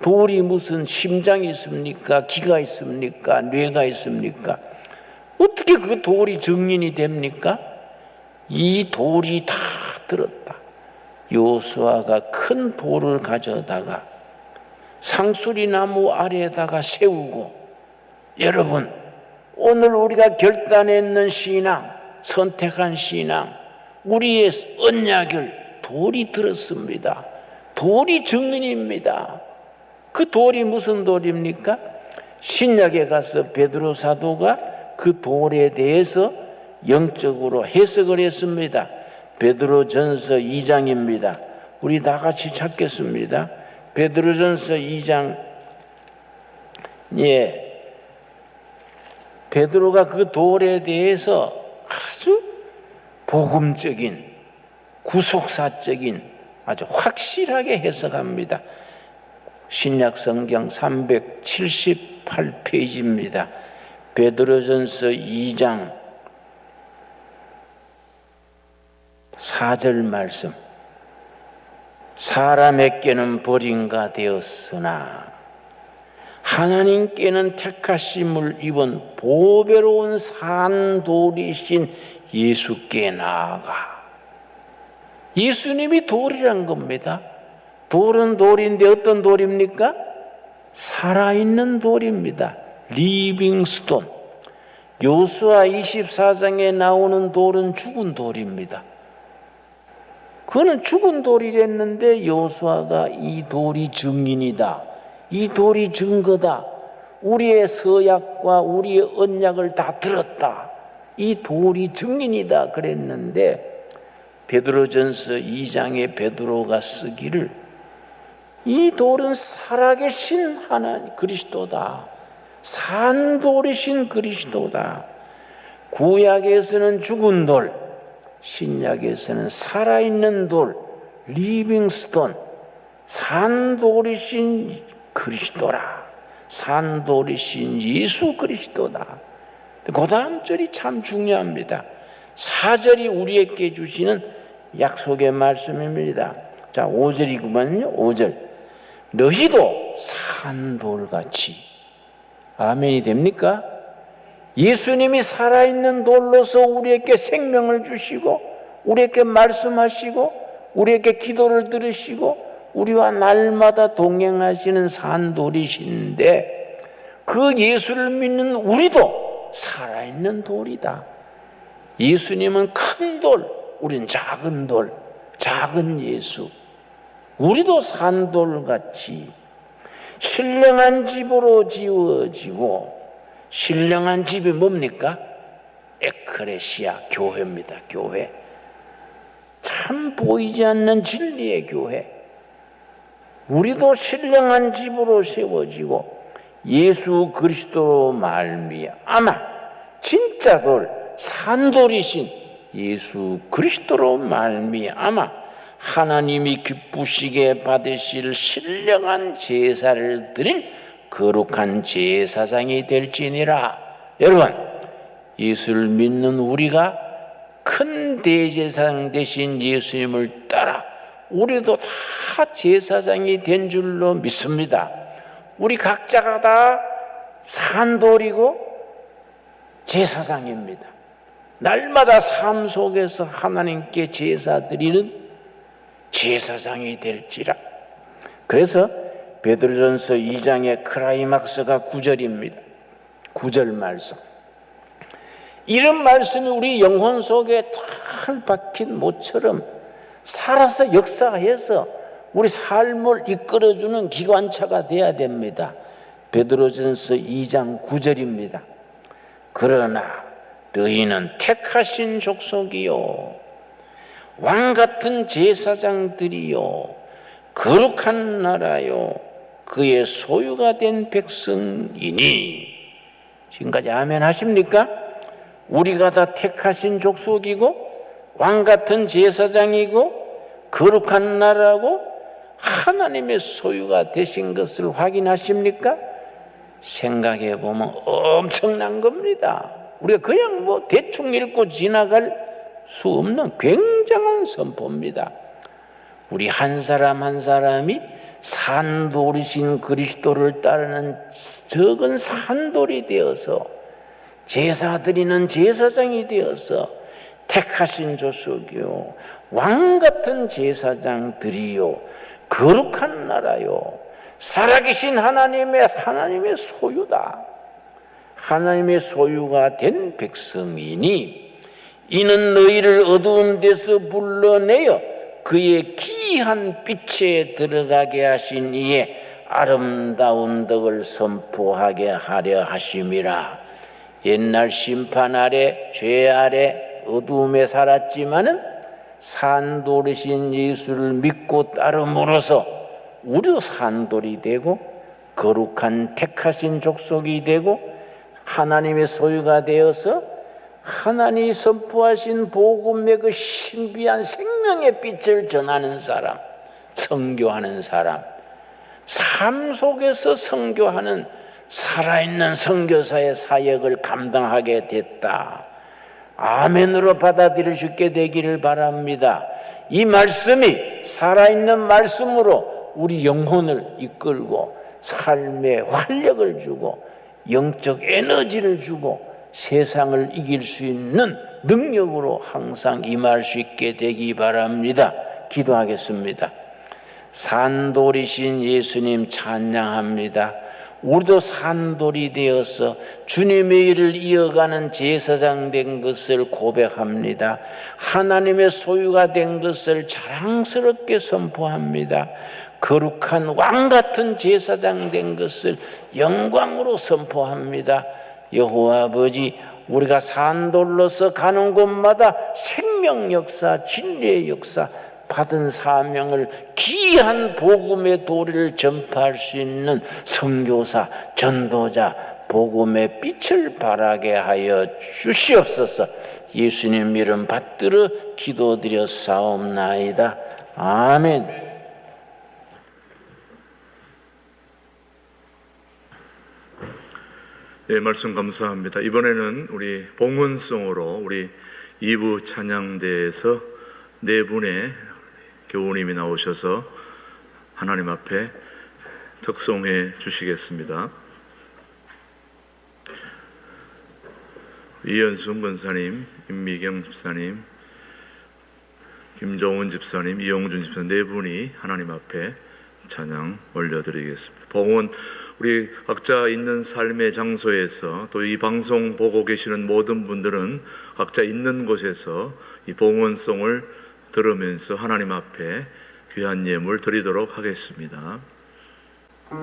돌이 무슨 심장이 있습니까? 기가 있습니까? 뇌가 있습니까? 어떻게 그 돌이 증인이 됩니까? 이 돌이 다 들었다. 여호수아가 큰 돌을 가져다가 상수리나무 아래에다가 세우고, 여러분, 오늘 우리가 결단했는 신앙, 선택한 신앙, 우리의 언약을 돌이 들었습니다. 돌이 증인입니다. 그 돌이 무슨 돌입니까? 신약에 가서 베드로 사도가 그 돌에 대해서 영적으로 해석을 했습니다. 베드로전서 2장입니다. 우리 다 같이 찾겠습니다. 베드로전서 2장. 베드로가 그 돌에 대해서 아주 복음적인, 구속사적인 아주 확실하게 해석합니다. 신약 성경 378페이지입니다. 베드로전서 2장 4절 말씀. 사람에게는 버림가 되었으나 하나님께는 택하심을 입은 보배로운 산돌이신 예수께 나아가. 예수님이 돌이란 겁니다. 돌은 돌인데 어떤 돌입니까? 살아있는 돌입니다. 리빙스톤. 여호수아 24장에 나오는 돌은 죽은 돌입니다. 그거는 죽은 돌이랬는데 여호수아가 이 돌이 증인이다. 이 돌이 증거다. 우리의 서약과 우리의 언약을 다 들었다. 이 돌이 증인이다 그랬는데 베드로전서 2장에 베드로가 쓰기를 이 돌은 살아계신 하나님 그리스도다. 산돌이신 그리스도다. 구약에서는 죽은 돌, 신약에서는 살아있는 돌, 리빙스톤, 산돌이신 그리스도라. 산돌이신 예수 그리스도다. 그 다음 절이 참 중요합니다. 4절이 우리에게 주시는 약속의 말씀입니다. 자, 5절이구만요. 5절. 너희도 산돌같이. 아멘이 됩니까? 예수님이 살아있는 돌로서 우리에게 생명을 주시고, 우리에게 말씀하시고, 우리에게 기도를 들으시고, 우리와 날마다 동행하시는 산돌이신데, 그 예수를 믿는 우리도 살아있는 돌이다. 예수님은 큰 돌, 우린 작은 돌, 작은 예수. 우리도 산돌같이 신령한 집으로 지어지고, 신령한 집이 뭡니까? 에크레시아, 교회입니다. 교회. 참 보이지 않는 진리의 교회. 우리도 신령한 집으로 세워지고 예수 그리스도로 말미암아 진짜 돌, 산돌이신 예수 그리스도로 말미암아 하나님이 기쁘시게 받으실 신령한 제사를 드릴 거룩한 제사장이 될지니라. 여러분, 예수를 믿는 우리가 큰 대제사장 되신 예수님을 따라 우리도 다 제사장이 된 줄로 믿습니다. 우리 각자가 다 산돌이고 제사장입니다. 날마다 삶 속에서 하나님께 제사 드리는 제사장이 될지라. 그래서 베드로전서 2장의 크라이막스가 9절입니다. 9절 말씀. 이런 말씀이 우리 영혼 속에 잘 박힌 모처럼 살아서 역사해서 우리 삶을 이끌어주는 기관차가 돼야 됩니다. 베드로전서 2장 9절입니다. 그러나 너희는 택하신 족속이요 왕같은 제사장들이요 거룩한 나라요 그의 소유가 된 백성이니. 지금까지 아멘 하십니까? 우리가 다 택하신 족속이고 왕같은 제사장이고 거룩한 나라고 하나님의 소유가 되신 것을 확인하십니까? 생각해 보면 엄청난 겁니다. 우리가 그냥 대충 읽고 지나갈 수 없는 굉장한 선포입니다. 우리 한 사람 한 사람이 산돌이신 그리스도를 따르는 적은 산돌이 되어서 제사 드리는 제사장이 되어서 택하신 조속이요 왕같은 제사장들이요 거룩한 나라요 살아계신 하나님의 소유다. 하나님의 소유가 된 백성이니 이는 너희를 어두운 데서 불러내어 그의 기이한 빛에 들어가게 하신 이의 아름다운 덕을 선포하게 하려 하심이라. 옛날 심판 아래 죄 아래 어두움에 살았지만은 산돌이신 예수를 믿고 따름으로써 우리도 산돌이 되고 거룩한 택하신 족속이 되고 하나님의 소유가 되어서 하나님이 선포하신 복음의 그 신비한 생명의 빛을 전하는 사람, 선교하는 사람, 삶 속에서 선교하는 살아있는 선교사의 사역을 감당하게 됐다. 아멘으로 받아들일 수 있게 되기를 바랍니다. 이 말씀이 살아있는 말씀으로 우리 영혼을 이끌고 삶에 활력을 주고 영적 에너지를 주고 세상을 이길 수 있는 능력으로 항상 임할 수 있게 되기 바랍니다. 기도하겠습니다. 산돌이신 예수님 찬양합니다. 우리도 산돌이 되어서 주님의 일을 이어가는 제사장 된 것을 고백합니다. 하나님의 소유가 된 것을 자랑스럽게 선포합니다. 거룩한 왕같은 제사장 된 것을 영광으로 선포합니다. 여호와 아버지, 우리가 산돌로서 가는 곳마다 생명 역사, 진리의 역사, 받은 사명을 귀한 복음의 도리를 전파할 수 있는 선교사, 전도자, 복음의 빛을 발하게 하여 주시옵소서. 예수님 이름 받들어 기도드려 사옵나이다. 아멘. 예, 말씀 감사합니다. 이번에는 우리 봉헌송으로 우리 2부 찬양대에서 네 분의 교우님이 나오셔서 하나님 앞에 특송해 주시겠습니다. 이현순 권사님, 임미경 집사님, 김종훈 집사님, 이용준 집사님 네 분이 하나님 앞에 찬양 올려드리겠습니다. 봉헌, 우리 각자 있는 삶의 장소에서 또 이 방송 보고 계시는 모든 분들은 각자 있는 곳에서 이 봉헌송을 들으면서 하나님 앞에 귀한 예물 드리도록 하겠습니다. 주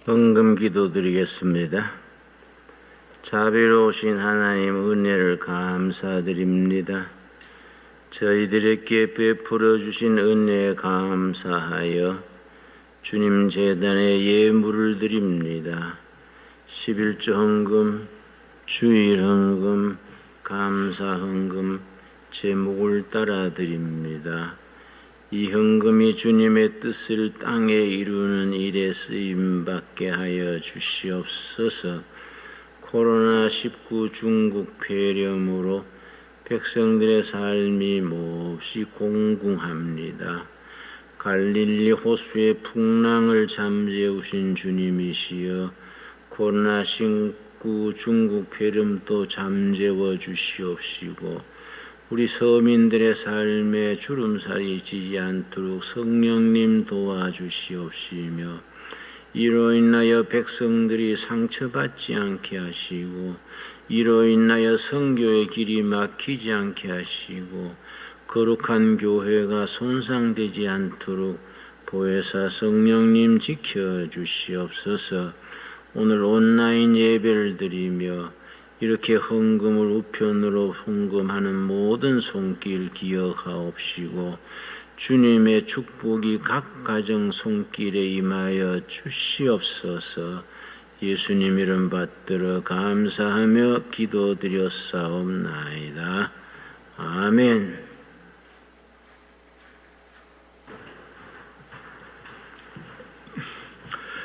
헌금 기도드리겠습니다. 자비로우신 하나님 은혜를 감사드립니다. 저희들에게 베풀어 주신 은혜에 감사하여 주님 제단에 예물을 드립니다. 11조 헌금, 주일 헌금, 감사 헌금, 제목을 따라 드립니다. 이 헌금이 주님의 뜻을 땅에 이루는 일에 쓰임받게 하여 주시옵소서. 코로나19 중국 폐렴으로 백성들의 삶이 몹시 공궁합니다. 갈릴리 호수의 풍랑을 잠재우신 주님이시여 코로나19 중국 폐렴도 잠재워 주시옵시고 우리 서민들의 삶에 주름살이 지지 않도록 성령님 도와주시옵시며 이로 인하여 백성들이 상처받지 않게 하시고 이로 인하여 선교의 길이 막히지 않게 하시고 거룩한 교회가 손상되지 않도록 보혜사 성령님 지켜주시옵소서. 오늘 온라인 예배를 드리며 이렇게 헌금을 우편으로 헌금하는 모든 손길 기억하옵시고 주님의 축복이 각 가정 손길에 임하여 주시옵소서. 예수님 이름 받들어 감사하며 기도드렸사옵나이다. 아멘.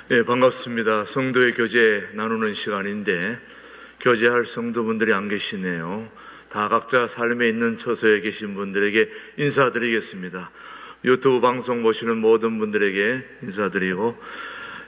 네, 반갑습니다. 성도의 교제 나누는 시간인데 교제할 성도분들이 안 계시네요. 다 각자 삶에 있는 처소에 계신 분들에게 인사드리겠습니다. 유튜브 방송 보시는 모든 분들에게 인사드리고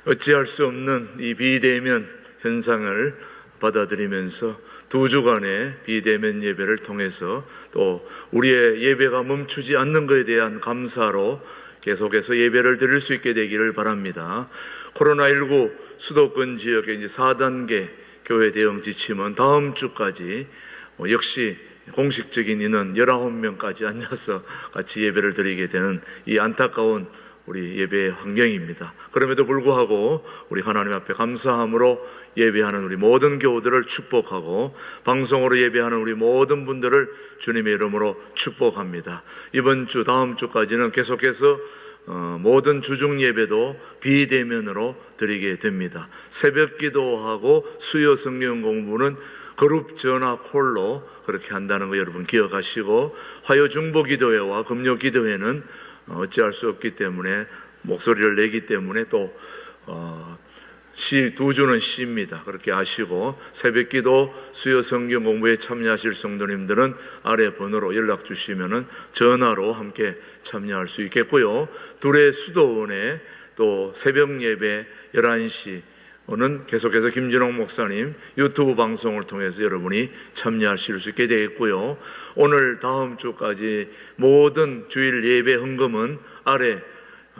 어찌할 수 없는 이 비대면 현상을 받아들이면서 2주간의 비대면 예배를 통해서 또 우리의 예배가 멈추지 않는 것에 대한 감사로 계속해서 예배를 드릴 수 있게 되기를 바랍니다. 코로나19 수도권 지역의 이제 4단계 교회 대응 지침은 다음 주까지 역시 공식적인 인원 19명까지 앉아서 같이 예배를 드리게 되는 이 안타까운 우리 예배의 환경입니다. 그럼에도 불구하고 우리 하나님 앞에 감사함으로 예배하는 우리 모든 교우들을 축복하고 방송으로 예배하는 우리 모든 분들을 주님의 이름으로 축복합니다. 이번 주 다음 주까지는 계속해서 모든 주중 예배도 비대면으로 드리게 됩니다. 새벽 기도하고 수요 성경 공부는 그룹 전화 콜로 그렇게 한다는 거 여러분 기억하시고 화요 중보 기도회와 금요 기도회는 어찌할 수 없기 때문에 목소리를 내기 때문에 또 2주는 쉬입니다. 그렇게 아시고 새벽 기도 수요 성경 공부에 참여하실 성도님들은 아래 번호로 연락 주시면은 전화로 함께 참여할 수 있겠고요. 둘의 수도원에 또 새벽 예배 11시는 계속해서 김진홍 목사님 유튜브 방송을 통해서 여러분이 참여하실 수 있게 되겠고요. 오늘 다음 주까지 모든 주일 예배 헌금은 아래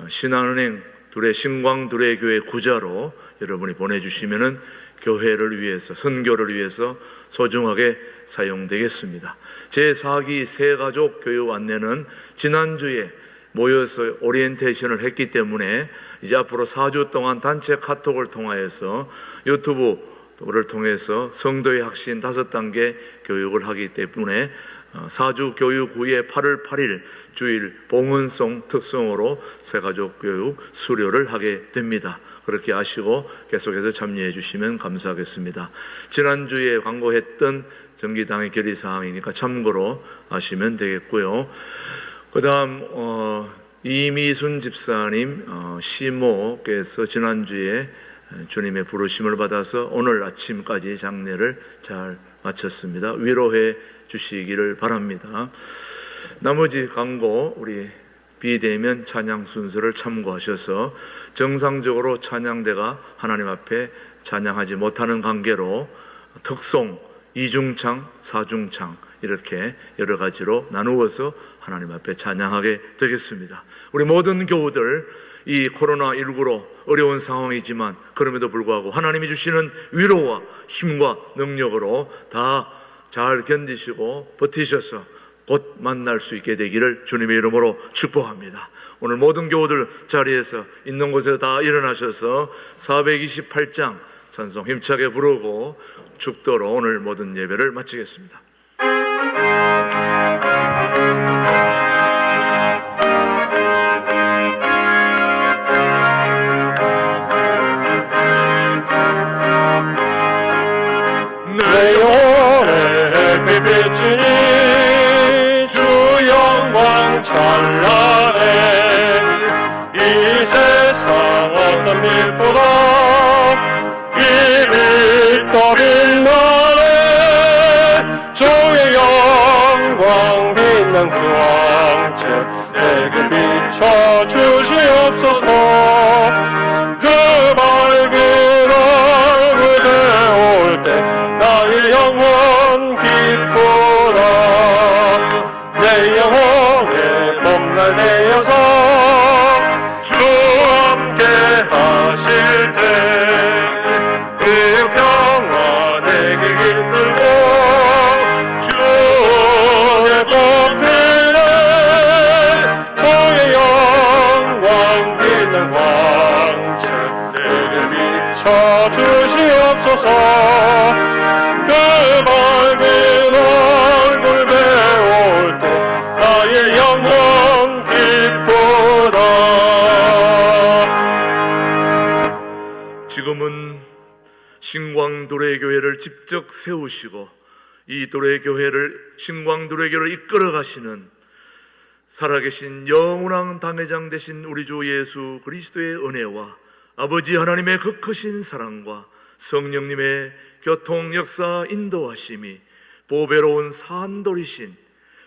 신한은행 둘의 신광 둘의 교회 구자로 여러분이 보내주시면은 교회를 위해서 선교를 위해서 소중하게 사용되겠습니다. 제4기 새가족 교육 안내는 지난주에 모여서 오리엔테이션을 했기 때문에 이제 앞으로 4주 동안 단체 카톡을 통하여서 유튜브를 통해서 성도의 확신 5단계 교육을 하기 때문에 4주 교육 후에 8월 8일 주일 봉헌송 특성으로 새가족 교육 수료를 하게 됩니다. 그렇게 아시고 계속해서 참여해 주시면 감사하겠습니다. 지난주에 광고했던 정기당의 결의사항이니까 참고로 하시면 되겠고요. 그 다음 이미순 집사님 시모께서 지난주에 주님의 부르심을 받아서 오늘 아침까지 장례를 잘 마쳤습니다. 위로해 주시기를 바랍니다. 나머지 광고 우리 비대면 찬양 순서를 참고하셔서 정상적으로 찬양대가 하나님 앞에 찬양하지 못하는 관계로 특송, 이중창, 사중창 이렇게 여러 가지로 나누어서 하나님 앞에 찬양하게 되겠습니다. 우리 모든 교우들 이 코로나19로 어려운 상황이지만 그럼에도 불구하고 하나님이 주시는 위로와 힘과 능력으로 다 잘 견디시고 버티셔서 곧 만날 수 있게 되기를 주님의 이름으로 축복합니다. 오늘 모든 교우들 자리에서 있는 곳에서 다 일어나셔서 428장 찬송 힘차게 부르고 축도로 오늘 모든 예배를 마치겠습니다. 내 영혼의 빛비치니 주 영광 찬란해 이 세상 어떤 빛보다 이 빛 더 빛나네 주의 영광 빛난 그 왕채 내게 비춰주시옵소서 그 밝은 얼굴 배울 때 나의 영혼 기쁘라 내 영혼에 봄날 내어서 주 함께 하실 때 그 평화 내게 깃들고 주의 꽃피네 주의 영광 빛난 광채 내게 비춰주시옵소서 그 밝은 얼굴 배울 때 나의 영혼 기쁘다. 지금은 신광도래교회를 직접 세우시고 이 도래교회를 신광도래교회를 이끌어 가시는 살아계신 영원한 당회장 되신 우리 주 예수 그리스도의 은혜와 아버지 하나님의 그 크신 사랑과 성령님의 교통 역사 인도하심이 보배로운 산돌이신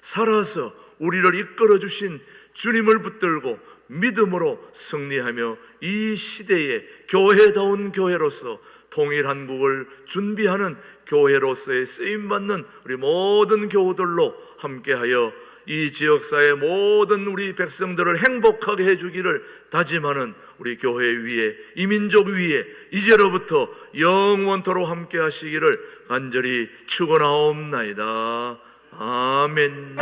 살아서 우리를 이끌어 주신 주님을 붙들고 믿음으로 승리하며 이 시대에 교회다운 교회로서 통일한국을 준비하는 교회로서의 쓰임받는 우리 모든 교우들로 함께하여 이 지역사의 모든 우리 백성들을 행복하게 해주기를 다짐하는 우리 교회 위에 이 민족 위에 이제로부터 영원토록 함께 하시기를 간절히 축원하옵나이다. 아멘.